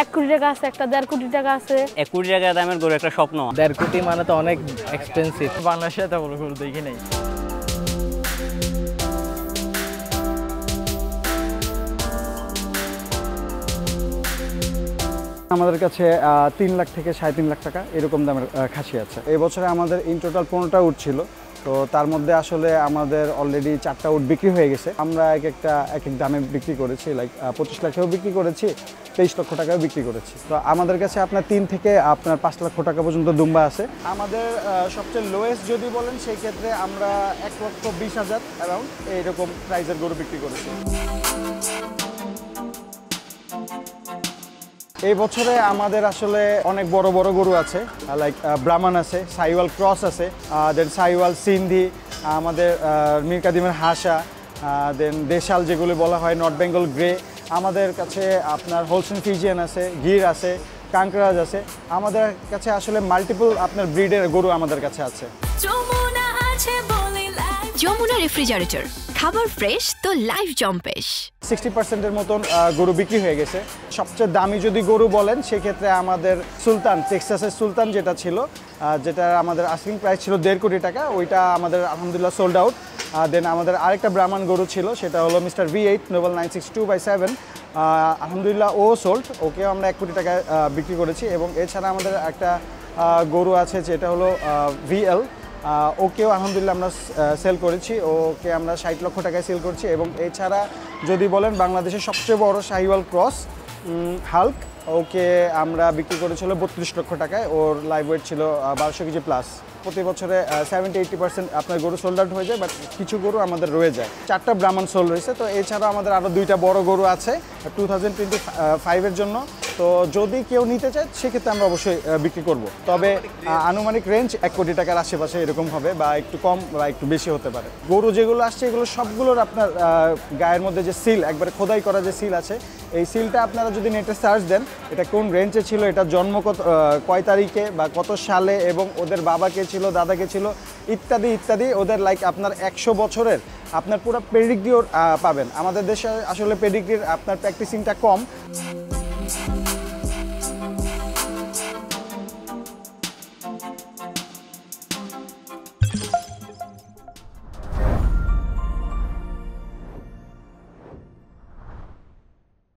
1 কোটি টাকা আছে, একটা 1.5 কোটি টাকা আছে। 1 কোটি টাকা দামের গরু একটা স্বপ্ন। 1.5 কোটি মানে তো অনেক এক্সপেন্সিভ। বাংলাদেশে এত বড় গরু দেখি নাই। আমাদের কাছে 3 লাখ থেকে 3.5 লাখ টাকা এরকম দামের খাসি আছে। এই বছরে আমাদের ইন টোটাল 15টা উট ছিল, তো তার মধ্যে আসলে আমাদের অলরেডি 4টা উট বিক্রি হয়ে গেছে। আমরা এক এক দামে বিক্রি করেছি, লাইক 25 লাখেও বিক্রি করেছি, 23 লক্ষ টাকাও বিক্রি করেছি। তো আমাদের কাছে আপনার 3 থেকে আপনার 5 লক্ষ টাকা পর্যন্ত দুম্বা আছে। আমাদের সবচেয়ে লোয়েস্ট যদি বলেন সেই ক্ষেত্রে আমরা 1,20,000 অ্যারাউন্ড এইরকম প্রাইসের গরু বিক্রি করেছি। এই বছরে আমাদের আসলে অনেক বড় বড় গরু আছে, লাইক ব্রাহ্মণ আছে, সাইওয়াল ক্রস আছে, দেন সাইওয়াল সিন্ধি, আমাদের মীর কাদিমের হাসা, দেন দেশাল যেগুলো বলা হয়, নর্থ বেঙ্গল গ্রে। আমাদের কাছে আপনার হোলস্টেইন ফ্রিজিয়ান আছে, গির আছে, কাঙ্করাজ আছে। আমাদের কাছে আসলে মাল্টিপল আপনার ব্রিডের গরু আমাদের কাছে আছে। যমুনা রেফ্রিজারেটর, খাবার ফ্রেশ তো লাইফ জম্পেশ। 60%-এর মতন গরু বিক্রি হয়ে গেছে। সবচেয়ে দামি যদি গরু বলেন সেক্ষেত্রে আমাদের সুলতান, টেক্সাসের সুলতান যেটা ছিল, যেটা আমাদের আস্কিং প্রাইস ছিল 1.5 কোটি টাকা, ওইটা আমাদের আলহামদুলিল্লাহ সোল্ড আউট। দেন আমাদের আরেকটা ব্রাহ্মণ গরু ছিল, সেটা হলো মিস্টার V8 নোবেল 962/7, আলহামদুলিল্লাহ ও সোল্ড, ওকেও আমরা 1 কোটি টাকায় বিক্রি করেছি। এবং এছাড়া আমাদের একটা গরু আছে যেটা হলো VL, ওকেও আলহামদুলিল্লাহ আমরা সেল করেছি, ওকে আমরা 60 লক্ষ টাকায় সেল করছি। এবং এছাড়া যদি বলেন বাংলাদেশের সবচেয়ে বড় শাহিওয়াল ক্রস হাল্ক, ওকে আমরা বিক্রি করেছিল 32 লক্ষ টাকায়, ওর লাইভ ওয়েট ছিল 1200 কেজি প্লাস। প্রতি বছরে 70-80% আপনার গরু সোল্ড আউট হয়ে যায়, বাট কিছু গরু আমাদের রয়ে যায়। 4টা ব্রাহ্মণ সোল রয়েছে। তো এছাড়াও আমাদের আরও 2টা বড় গরু আছে 2025-এর জন্য। তো যদি কেউ নিতে চায় সেক্ষেত্রে আমরা অবশ্যই বিক্রি করব। তবে আনুমানিক রেঞ্জ 1 কোটি টাকার আশেপাশে এরকম হবে, বা একটু কম বা একটু বেশি হতে পারে। গরু যেগুলো আসছে এগুলো সবগুলোর আপনার গায়ের মধ্যে যে সিল, একবারে খোদাই করা যে সিল আছে, এই সিলটা আপনারা যদি নেটে সার্চ দেন, এটা কোন রেঞ্জে ছিল, এটা জন্ম কয় তারিখে বা কত সালে, এবং ওদের বাবাকে ছিল, দাদাকে ছিল, ইত্যাদি ইত্যাদি, ওদের লাইক আপনার 100 বছরের আপনার পুরো পেডিগ্রিও পাবেন। আমাদের দেশে আসলে পেডিগ্রির আপনার প্র্যাকটিসিংটা কম।